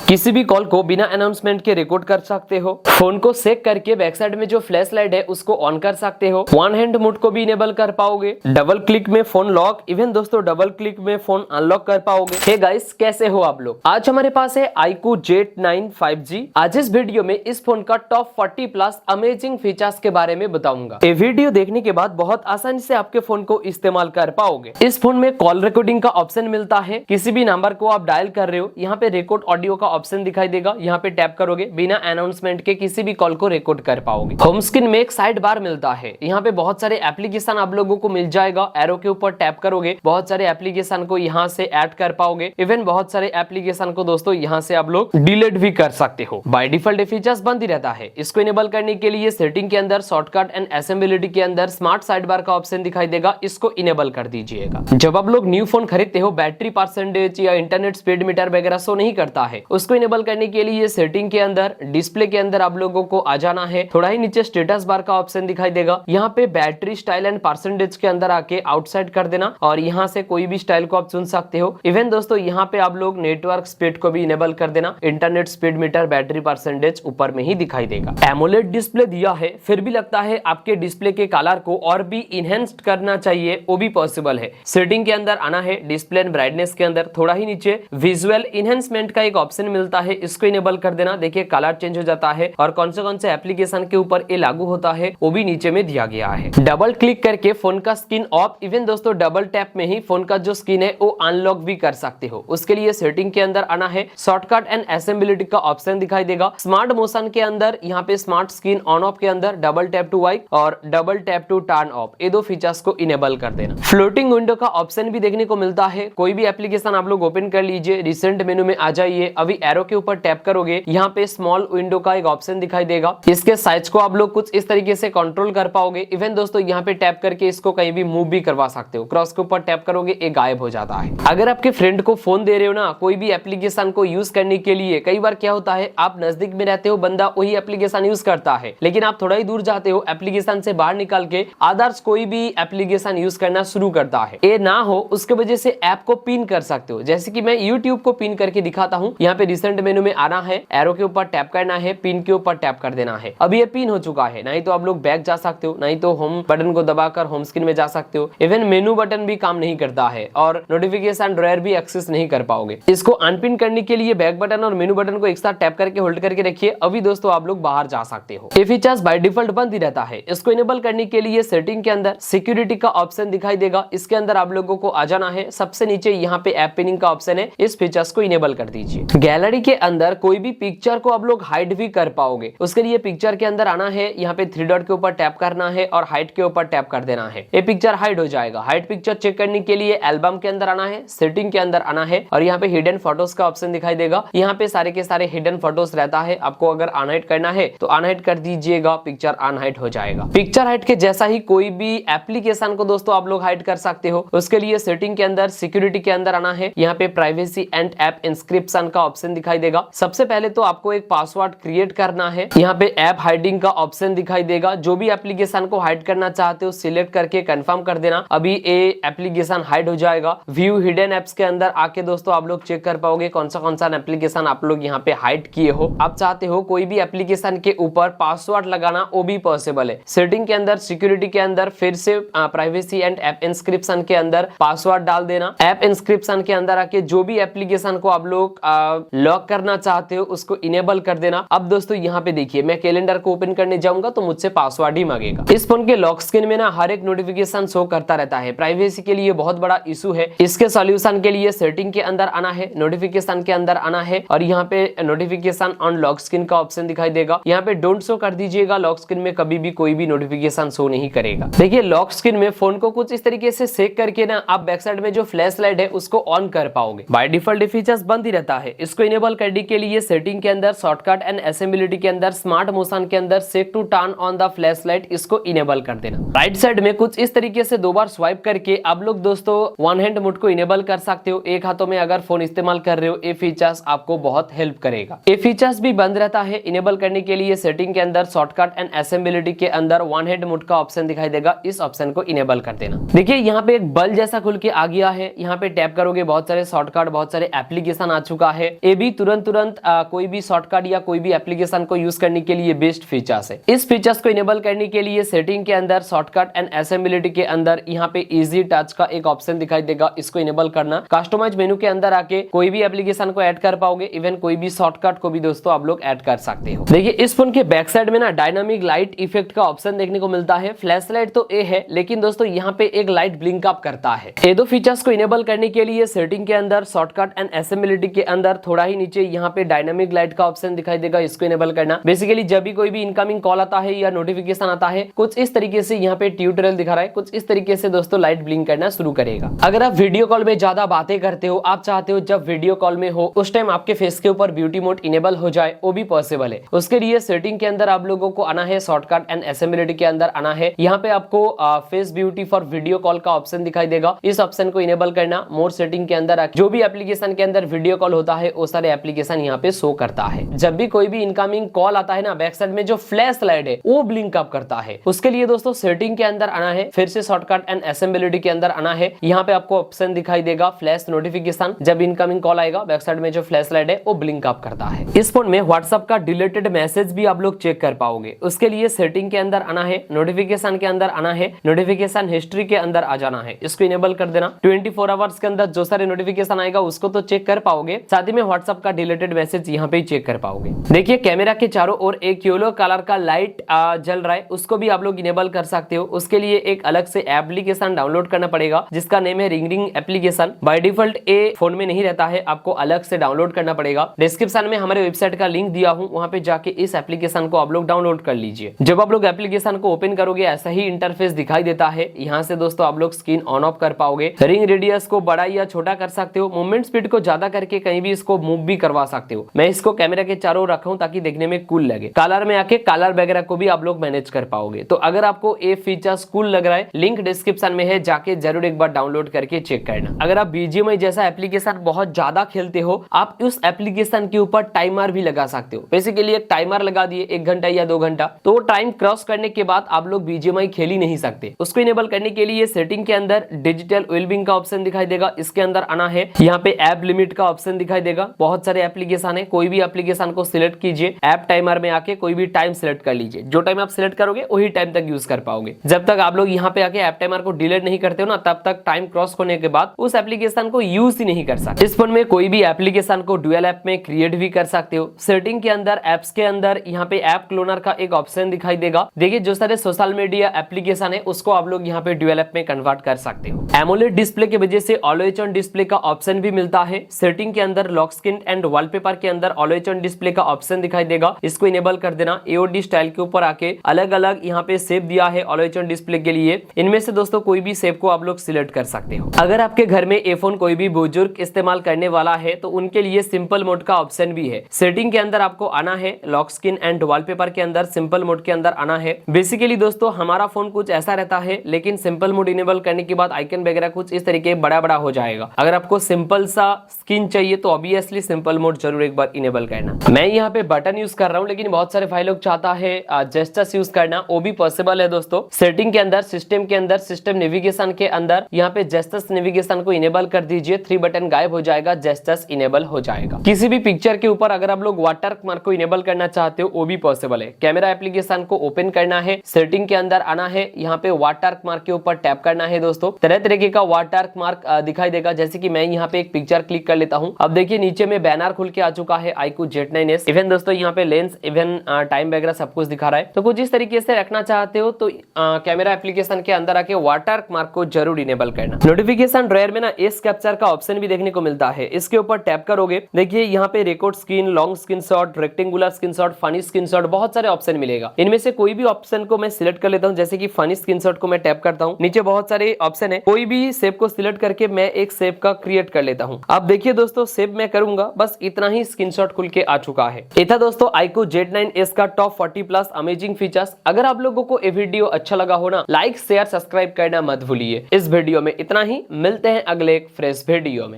किसी भी कॉल को बिना अनाउंसमेंट के रिकॉर्ड कर सकते हो। फोन को सेक करके बैक साइड में जो फ्लैश लाइट है उसको ऑन कर सकते हो। वन हैंड मोड को भी इनेबल कर पाओगे। डबल क्लिक में फोन लॉक, इवन दोस्तों डबल क्लिक में फोन अनलॉक कर पाओगे। हे गाइस, कैसे हो आप लोग? आज हमारे पास है iQOO Z9 5G। आज इस वीडियो में इस फोन का टॉप 40 प्लस अमेजिंग फीचर्स के बारे में बताऊंगा। ये वीडियो देखने के बाद बहुत आसानी से आपके फोन को इस्तेमाल कर पाओगे। इस फोन में कॉल रिकॉर्डिंग का ऑप्शन मिलता है। किसी भी नंबर को आप डायल कर रहे हो, यहाँ पे रिकॉर्ड ऑडियो का ऑप्शन दिखाई देगा। यहाँ पे टैप करोगे, बिना अनाउंसमेंट के किसी भी कॉल को रिकॉर्ड कर पाओगे। होम स्क्रीन में एक साइड बार मिलता है। यहाँ पे बहुत सारे एप्लीकेशन आप लोगों को मिल जाएगा। एरो के ऊपर टैप करोगे, बहुत सारे एप्लीकेशन को यहाँ से ऐड कर पाओगे। इवन बहुत सारे एप्लीकेशन को दोस्तों यहाँ से आप लोग डिलीट भी कर सकते हो। बाय डिफॉल्ट फीचर्स बंद ही रहता है। इसको इनेबल करने के लिए सेटिंग के अंदर शॉर्टकट एंड असेंबलिटी के अंदर स्मार्ट साइड बार का ऑप्शन दिखाई देगा। इसको इनेबल कर दीजिएगा। जब आप लोग न्यू फोन खरीदते हो, बैटरी परसेंटेज या इंटरनेट स्पीड मीटर वगैरह शो नहीं करता है। उसको इनेबल करने के लिए सेटिंग के अंदर डिस्प्ले के अंदर आप लोगों को आ जाना है। थोड़ा ही नीचे स्टेटस बार का ऑप्शन दिखाई देगा। यहाँ पे बैटरी स्टाइल एंड परसेंटेज के अंदर आके आउटसाइड कर देना और यहाँ से कोई भी स्टाइल को आप चुन सकते हो। इवन दोस्तों यहाँ पे आप लोग नेटवर्क स्पीड को भी इनेबल कर देना। Internet speed metre, battery percentage ऊपर में ही दिखाई देगा। एमोलेड डिस्प्ले दिया है, फिर भी लगता है आपके डिस्प्ले के कलर को और भी इनहेंस्ड करना चाहिए, वो भी पॉसिबल है। सेटिंग के अंदर आना है। डिस्प्ले एंड ब्राइटनेस के अंदर थोड़ा ही नीचे विजुअल इनहेंसमेंट का एक ऑप्शन मिलता है। इसको इनेबल कर देना। देखिए कलर चेंज हो जाता है और कौन से एप्लीकेशन के ऊपर ये लागू होता है वो भी नीचे में दिया गया है। डबल क्लिक करके फोन का स्क्रीन ऑफ, इवन दोस्तों डबल टैप में ही फोन का जो स्क्रीन है वो अनलॉक भी कर सकते हो। उसके लिए सेटिंग के अंदर आना है। शॉर्टकट एंड असेंबलिटी का ऑप्शन दिखाई देगा। स्मार्ट मोशन के अंदर यहाँ पे स्मार्ट स्क्रीन ऑन ऑफ के अंदर डबल टैप टू वाइप और double tap to turn off, ये दो फीचर्स को इनेबल कर देना। फ्लोटिंग विंडो का ऑप्शन भी देखने को मिलता है। कोई भी एप्लीकेशन आप लोग ओपन कर लीजिए, रिसेंट मेनू में आ जाइए। अभी एरो के ऊपर टैप करोगे, यहाँ पे स्मॉल विंडो का एक ऑप्शन दिखाई देगा। इसके साइज को आप लोग कुछ इस तरीके से कंट्रोल कर पाओगे। इवन दोस्तों यहाँ पे टैप करके इसको कहीं भी मूव भी करवा सकते हो। क्रॉस के ऊपर टैप करोगे, ये गायब हो जाता है। अगर आपके फ्रेंड को फोन दे रहे हो ना, कोई भी एप्लीकेशन को यूज करने के लिए, कई बार क्या होता है आप नजदीक में रहते हो, बंदा वही एप्लीकेशन यूज करता है, लेकिन आप थोड़ा ही दूर जाते हो, एप्लीकेशन से बाहर निकाल के अदर्स कोई भी एप्लीकेशन यूज करना शुरू करता है। ये ना हो उसके वजह से ऐप को पिन कर सकते हो। जैसे कि मैं YouTube को पिन करके दिखाता हूँ। यहाँ पे रिसेंट मेनू में आना है, एरो के ऊपर टैप करना है, पिन के ऊपर टैप कर देना है। अभी ये पिन हो चुका है। नहीं तो आप लोग बैक जा सकते हो, नहीं तो होम बटन को दबाकर होम स्क्रीन में जा सकते हो। इवन मेनू बटन भी काम नहीं करता है और नोटिफिकेशन ड्रॉयर भी एक्सेस नहीं कर पाओगे। इसको अनपिन करने के लिए बैक बटन और मेनू बटन को एक साथ टैप करके होल्ड करके रखिए। अभी दोस्तों आप लोग बाहर जा सकते हो। ये फीचर्स बाय डिफॉल्ट बंद ही रहता है। इसको इनेबल करने के लिए सेटिंग के अंदर सिक्योरिटी का ऑप्शन दिखाई देगा। इसके अंदर आप लोगों को आ जाना है। सबसे नीचे यहाँ पे ऐप पिनिंग का ऑप्शन है, इस फीचर्स को इनेबल कर दीजिए। गैलरी के अंदर कोई भी पिक्चर को आप लोग हाइड भी कर पाओगे। उसके लिए पिक्चर के अंदर आना है, यहाँ पे थ्री डॉट के ऊपर टैप करना है और हाइड के ऊपर टैप कर देना है। ये पिक्चर हाइड हो जाएगा। हाइड पिक्चर चेक करने के लिए एल्बम के अंदर आना है, सेटिंग के अंदर आना है और यहाँ पे हिडन फोटोज का ऑप्शन दिखाई देगा। यहाँ पे सारे के सारे हिडन फोटोज रहता है। आपको अगर अनहाइड करना है तो अनहाइड कर दीजिएगा, पिक्चर अनहाइड हो जाएगा। पिक्चर हाइड के जैसा ही कोई भी एप्लीकेशन को दोस्तों आप लोग हाइड कर सकते हो। उसके लिए सेटिंग के अंदर सिक्योरिटी के अंदर आना है। यहाँ पे प्राइवेसी एंड ऐप इंस्क्रिप्शन का ऑप्शन दिखाई देगा। सबसे पहले तो आपको एक पासवर्ड क्रिएट करना है। यहाँ पे ऐप हाइडिंग का ऑप्शन दिखाई देगा। जो भी एप्लीकेशन को हाइड करना चाहते हो सिलेक्ट करके कंफर्म कर देना। अभी ये एप्लीकेशन हाइड हो जाएगा। व्यू हिडन एप्स के अंदर आके दोस्तों आप लोग चेक कर पाओगे कौन सा एप्लीकेशन आप लोग यहाँ पे हाइड किए हो। आप चाहते हो कोई भी एप्लीकेशन के ऊपर पासवर्ड लगाना, वो भी पॉसिबल है। सेटिंग के अंदर सिक्योरिटी के अंदर फिर से प्राइवेसी एंड ऐप इंस्क्रिप्शन के अंदर पासवर्ड डाल देना। ऐप इंस्क्रिप्शन के अंदर आके जो भी एप्लीकेशन को आप लोग लॉक करना चाहते हो उसको इनेबल कर देना। अब दोस्तों यहाँ पे देखिए, मैं कैलेंडर को ओपन करने जाऊंगा तो मुझसे पासवर्ड ही मांगेगा। इस फोन के लॉक स्क्रीन में ना हर एक नोटिफिकेशन शो करता रहता है। प्राइवेसी के लिए बहुत बड़ा इशू है। इसके सॉल्यूशन के लिए सेटिंग के अंदर आना है, नोटिफिकेशन के अंदर आना है और यहाँ पे नोटिफिकेशन ऑन लॉक स्क्रीन का ऑप्शन दिखाई देगा। यहाँ पे डोंट शो कर दीजिएगा। लॉक स्क्रीन में कभी भी कोई भी नोटिफिकेशन शो नहीं करेगा। देखिए लॉक स्क्रीन में फोन को कुछ इस तरीके से सेक करके ना आप बैक साइड में जो फ्लैश लाइट है उसको ऑन कर पाओगे। बाय डिफॉल्ट फीचर्स बंद ही रहता है। इसको इनेबल करने के लिए सेटिंग के अंदर शॉर्टकट एंड असेंबलिटी के अंदर स्मार्ट मोशन के अंदर shake to turn on the flash light, इसको इनेबल कर देना। राइट साइड में कुछ इस तरीके से दो बार स्वाइप करके आप लोग दोस्तों वन हैंड मोड को इनेबल कर सकते हो। एक हाथों में अगर फोन इस्तेमाल कर रहे हो, ये फीचर्स आपको बहुत हेल्प करेगा। ये फीचर्स भी बंद रहता है। इनेबल करने के लिए सेटिंग के अंदर शॉर्टकट एंड असेंबलिटी के अंदर वन हैंड मोड का ऑप्शन दिखाई देगा। इस ऑप्शन को इनेबल कर देना। देखिए यहाँ पे एक बल्ब जैसा खुल के आ गया है। यहाँ पे टैप करोगे, बहुत सारे शॉर्टकट, बहुत सारे एप्लीकेशन आ चुका है। ये भी तुरंत कोई भी शॉर्टकट या कोई भी एप्लीकेशन को यूज करने के लिए बेस्ट फीचर्स है। इस फीचर्स को इनेबल करने के लिए सेटिंग के अंदर शॉर्टकट एंड असेंबलिटी के अंदर यहाँ पे इजी टच का एक ऑप्शन दिखाई देगा, इसको इनेबल करना। कस्टमाइज मेनू के अंदर आके कोई भी एप्लीकेशन को ऐड कर पाओगे, इवन कोई भी शॉर्टकट को भी दोस्तों आप लोग ऐड कर सकते हो। देखिए इस फोन के बैक साइड में ना डायनामिक लाइट इफेक्ट का ऑप्शन देखने को मिलता है। फ्लैश लाइट तो ए है, लेकिन दोस्तों यहाँ पे एक लाइट ब्लिंक अप करता है। ये दो फीचर्स को इनेबल करने के लिए सेटिंग के अंदर शॉर्टकट एंड असेंबलिटी के अंदर थोड़ा ही नीचे यहाँ पे डायनामिक लाइट का ऑप्शन दिखाई देगा, इसको इनेबल करना। बेसिकली जब भी कोई भी इनकमिंग कॉल आता है या नोटिफिकेशन आता है, कुछ इस तरीके से यहाँ पे ट्यूटोरियल दिखा रहा है, कुछ इस तरीके से दोस्तों लाइट ब्लिंक करना शुरू करेगा। अगर आप वीडियो कॉल में ज्यादा बातें करते हो, आप चाहते हो जब वीडियो कॉल में हो उस टाइम आपके फेस के ऊपर ब्यूटी मोड इनेबल हो जाए, वो भी पॉसिबल है। उसके लिए सेटिंग के अंदर आप लोगों को आना है, शॉर्टकट एंड असेंबलिटी के अंदर आना है। यहाँ पे आपको face beauty for video call का ऑप्शन दिखाई देगा, इस ऑप्शन को इनेबल करना। मोर सेटिंग के अंदर जो भी एप्लीकेशन के अंदर वीडियो कॉल होता है वो सारे एप्लीकेशन यहाँ पे शो करता है। जब भी कोई भी इनकमिंग कॉल आता है ना, बैक साइड में जो फ्लैश लाइट है वो ब्लिंक अप करता है। उसके लिए दोस्तों सेटिंग के अंदर आना है, फिर से शॉर्टकट एंड असेंबलिटी के अंदर आना है। यहाँ पे आपको ऑप्शन दिखाई देगा फ्लैश नोटिफिकेशन, जब इनकमिंग कॉल आएगा बैक साइड में जो फ्लैश लाइट है वो ब्लिंक अप करता है। इस फोन में व्हाट्सएप का डिलीटेड मैसेज भी आप लोग चेक कर पाओगे। उसके लिए सेटिंग के अंदर आना है, नोटिफिकेशन के अंदर आना है, नोटिफिकेशन हिस्ट्री के अंदर आ जाना है, इसको इनेबल कर देना। 24 आवर्स के अंदर जो सारे नोटिफिकेशन आएगा उसको तो चेक कर पाओगे, साथ ही में व्हाट्सएप का डिलीटेड मैसेज यहाँ पे ही चेक कर पाओगे। देखिए कैमरा के चारों ओर एक येलो कलर का लाइट जल रहा है, उसको भी आप लोग इनेबल कर सकते हो। उसके लिए एक अलग से एप्लीकेशन डाउनलोड करना पड़ेगा जिसका नेम है ring application. By default A phone में नहीं रहता है, आपको अलग से डाउनलोड करना पड़ेगा। डिस्क्रिप्शन में हमारे वेबसाइट का लिंक दिया हूं, वहां पे जाके इस एप्लीकेशन को आप लोग डाउनलोड कर लीजिए। जब आप लोग एप्लीकेशन को ओपन करोगे ऐसा ही इंटरफेस दिखाई देता है। यहाँ से दोस्तों आप लोग स्क्रीन ऑन ऑफ कर पाओगे। रिंग रेडियस को बड़ा या छोटा कर सकते हो, मूवमेंट स्पीड को ज्यादा करके कहीं भी इसको मूव भी करवा सकते हो। मैं इसको कैमरा के चारों ओर रखा हूं ताकि देखने में कूल लगे। कलर में आके कलर वगैरह को भी आप लोग मैनेज कर पाओगे। तो अगर आपको ये फीचर्स कूल लग रहा है, लिंक डिस्क्रिप्शन में है, जाके जरूर एक बार डाउनलोड करके चेक करना। अगर आप BGMI जैसा एप्लीकेशन बहुत ज्यादा खेलते हो, आप उस एप्लीकेशन के ऊपर टाइमर भी लगा सकते हो। बेसिकली एक टाइमर लगा दिए 1 घंटा या 2 घंटा, तो टाइम क्रॉस करने के बाद आप लोग BGMI खेल ही नहीं सकते। उसको इनेबल करने के लिए सेटिंग के अंदर डिजिटल वेलबींग का ऑप्शन दिखाई देगा, इसके अंदर आना है। यहाँ पे ऐप लिमिट का ऑप्शन दिखाई देगा, बहुत सारे एप्लीकेशन है, कोई भी एप्लीकेशन को सिलेक्ट कीजिए। ऐप टाइमर में आके कोई भी टाइम सिलेक्ट कर लीजिए, जो टाइम आप सिलेक्ट करोगे वही टाइम तक यूज कर पाओगे। जब तक आप लोग यहाँ पे आके ऐप टाइमर को डिलीट नहीं करते हो ना, तब तक टाइम क्रॉस होने के बाद उस एप्लीकेशन को यूज ही नहीं कर सकते। इस फोन में कोई भी एप्लीकेशन को डुअल ऐप में क्रिएट भी कर सकते हो। सेटिंग के अंदर एप्स के अंदर यहाँ पे ऐप क्लोनर का एक ऑप्शन दिखाई देगा। देखिए जो सारे सोशल मीडिया एप्लीकेशन है उसको आप लोग यहाँ पे डुअल ऐप में कन्वर्ट कर सकते हो। एमोलेड डिस्प्ले की वजह से ऑलवेज ऑन डिस्प्ले का ऑप्शन भी मिलता है। सेटिंग के अंदर लॉक स्क्रीन एंड वॉलपेपर के अंदर ऑलवेज ऑन डिस्प्ले का ऑप्शन दिखाई देगा, इसको इनेबल कर देना। AOD स्टाइल के ऊपर आके अलग अलग यहाँ पे शेप दिया है ऑलवेज ऑन डिस्प्ले के लिए, इनमें से दोस्तों कोई भी शेप को आप लोग सिलेक्ट कर सकते हो। अगर आपके घर में ये फोन कोई भी बुजुर्ग इस्तेमाल करने वाला है तो उनके लिए सिंपल मोड का ऑप्शन भी है। सेटिंग के अंदर आपको आना है, लॉक स्क्रीन एंड वॉलपेपर के अंदर सिंपल मोड के अंदर आना है। बेसिकली दोस्तों हमारा फोन कुछ ऐसा रहता है, लेकिन सिंपल मोड इनेबल करने के बाद आइकन वगैरह कुछ इस तरीके बड़ा बड़ा हो जाएगा। अगर आपको सिंपल सा स्क्रीन चाहिए तो ऑब्वियसली सिंपल मोड जरूर एक बार इनेबल करना। मैं यहाँ पे बटन यूज कर रहा हूँ, लेकिन बहुत सारे भाई लोग चाहता है जेस्चर्स यूज करना, वो भी पॉसिबल है दोस्तों। सेटिंग के अंदर सिस्टम के अंदर सिस्टम नेविगेशन के अंदर यहाँ पे जेस्चर्स नेविगेशन को इनेबल कर दीजिए। 3 बटन गायब हो जाएगा, जेस्चर्स इनेबल हो जाएगा। किसी भी पिक्चर के ऊपर अगर आप लोग वाटर मार्क को इनेबल करना चाहते हो वो भी पॉसिबल है। कैमरा एप्लीकेशन को ओपन करना है, सेटिंग के अंदर आना है, यहाँ पे वाटर मार्क के ऊपर टैप करना है दोस्तों। तरह तरीके का वाटर मार्क दिखाई देगा, जैसे कि मैं यहाँ पे एक पिक्चर क्लिक कर लेता हूँ। अब देखिए नीचे में बैनर खुल के आ चुका है iQOO Z9s। इवन दोस्तों यहाँ पे लेंस इवन टाइम वगैरह सब कुछ दिखा रहा है। तो कुछ इस तरीके से रखना चाहते हो तो कैमरा एप्लीकेशन के अंदर आके वाटर मार्क को जरूर इनेबल करना। नोटिफिकेशन ड्रायर में ना एस कैप्चर का ऑप्शन भी देखने को मिलता है, इसके ऊपर टैप करोगे, देखिए यहाँ पे record screen, long screenshot, rectangular screenshot, funny screenshot, बहुत सारे ऑप्शन मिलेगा। इनमें से कोई भी ऑप्शन को मैं सिलेक्ट कर लेता हूँ, जैसे कि फनी स्क्रीनशॉट को मैं टैप करता हूँ। नीचे बहुत सारे ऑप्शन है, कोई भी शेप को सिलेक्ट करके मैं एक शेप का क्रिएट कर लेता हूँ। अब देखिए दोस्तों शेप मैं करूंगा, बस इतना ही स्क्रीनशॉट खुल के आ चुका है। ये था दोस्तों iQOO Z9s का टॉप 40+ अमेजिंग फीचर्स। अगर आप लोगों को ये वीडियो अच्छा लगा हो ना, लाइक शेयर सब्सक्राइब करना मत भूलिए। इस वीडियो में इतना ही, मिलते हैं अगले एक फ्रेश वीडियो में।